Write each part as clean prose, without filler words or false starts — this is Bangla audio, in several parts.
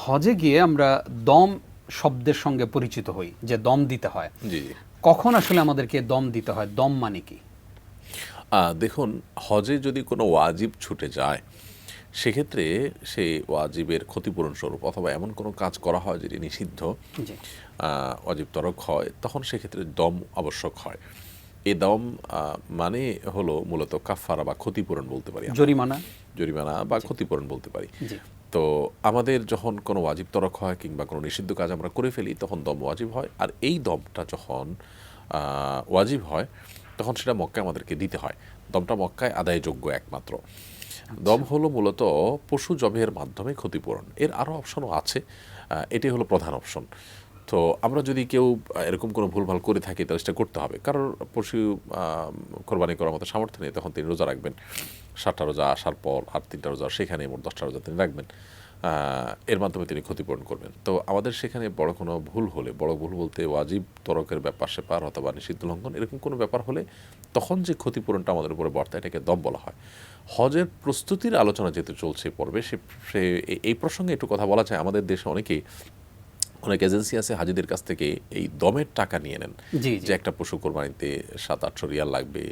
হজে গিয়ে আমরা দম শব্দের সঙ্গে পরিচিত হই, যে দম দিতে হয়। জি জি। কখন আসলে আমাদেরকে দম দিতে হয়? দম মানে কি? দেখুন, হজে যদি কোনো ওয়াজিব ছুটে যায়, সেক্ষেত্রে সেই ওয়াজিবের ক্ষতিপূরণ স্বরূপ অথবা এমন কোনো কাজ করা হয় যেটি নিষিদ্ধ, জি। ওয়াজিব তরক হয়, তখন সেক্ষেত্রে দম আবশ্যক হয়। এই দম মানে হলো মূলত কাফারা বা ক্ষতিপূরণ বলতে পারি আমরা। জরিমানা। জরিমানা বা জি। ক্ষতিপূরণ বলতে পারি। জি। তো আমাদের যখন কোনো ওয়াজিব তরক হয় কিংবা কোনো নিষিদ্ধ কাজ আমরা করে ফেলি, তখন দম ওয়াজিব হয়। আর এই দমটা যখন ওয়াজিব হয়, তখন সেটা মক্কায় আমাদেরকে দিতে হয়। দমটা মক্কায় আদায়যোগ্য একমাত্র। দম হলো মূলত পশু জবেহের মাধ্যমে ক্ষতিপূরণ। এর আরও অপশনও আছে, এটি হলো প্রধান অপশন। তো আমরা যদি কেউ এরকম কোনো ভুলভাল করে থাকি, তাহলে সেটা করতে হবে। কারোর পশু কোরবানি করার মতো সামর্থ্য নেই, তখন তিনি রোজা রাখবেন। 7টা রোজা আসার পর আর 3টা রোজা, সেখানে মোট 10টা রোজা তিনি রাখবেন। এর মাধ্যমে তিনি ক্ষতিপূরণ করবেন। তো আমাদের সেখানে বড় কোনো ভুল হলে, বড় ভুল বলতে ওয়াজিব তরকের ব্যাপার স্যাপার অথবা নিষিদ্ধ লঙ্ঘন, এরকম কোনো ব্যাপার হলে তখন যে ক্ষতিপূরণটা আমাদের উপরে বর্তায়, এটাকে দম বলা হয়। হজের প্রস্তুতির আলোচনা যেহেতু চলছে পর্বে, এই প্রসঙ্গে একটু কথা বলা যায়। আমাদের দেশে অনেক এজেন্সি আছে হাজিদের কাছ থেকে এই দমের টাকা নিয়ে নেন। জি। যে একটা পশু কোরবানিতে 700-800 রিয়াল লাগবে,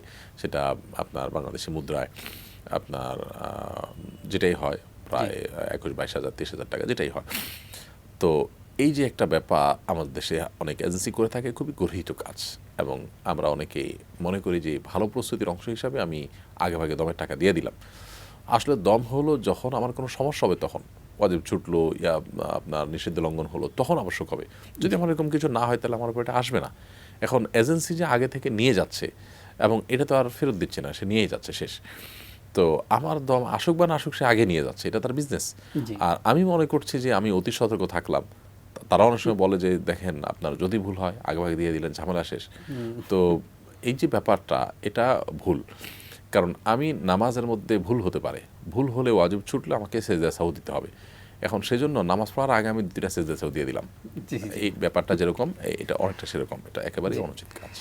সেটা আপনার বাংলাদেশি মুদ্রায় আপনার যেটাই হয় প্রায় 21-22 হাজার 23 হাজার টাকা যেটাই হয়। তো এই যে একটা ব্যাপার আমাদের দেশে অনেক এজেন্সি করে থাকে, খুবই গর্হিত কাজ। এবং আমরা অনেকেই মনে করি যে ভালো প্রস্তুতির অংশ হিসাবে আমি আগেভাগে দমের টাকা দিয়ে দিলাম। আসলে দম হলো যখন আমার কোনো সমস্যা হবে, তখন ওয়াজিব ছুটলো ইয়া আপনার নিষিদ্ধ লঙ্ঘন হলো, তখন আবশ্যক হবে। যদি আমার এরকম কিছু না হয়, তাহলে আমার উপর এটা আসবে না। এখন এজেন্সি যে আগে থেকে নিয়ে যাচ্ছে এবং এটা তো আর ফেরত দিচ্ছে না, সে নিয়েই যাচ্ছে শেষ। তো আমার দম আসুক বা না আসুক, সে আগে নিয়ে যাচ্ছে, এটা তার বিজনেস। জি। আর আমি মনে করছি যে আমি অতি সতর্ক থাকলাম। তারা অনেক সময় বলে যে দেখেন, আপনার যদি ভুল হয় আগেভাগে দিয়ে দিলেন, ঝামেলা শেষ। তো এই যে ব্যাপারটা, এটা ভুল। কারণ আমি নামাজের মধ্যে ভুল হতে পারে, ভুল হলে ওয়াজিব ছুটলে আমাকে সেজদা সাহু দিতে হবে। এখন সেজন্য নামাজ পড়ার আগে আমি 2টা সেজদা সাহু দিয়ে দিলাম। জি। জি। এই ব্যাপারটা যেরকম, এটা অনেকটা সেরকম। এটা একেবারেই জি। অনুচিত কাজ।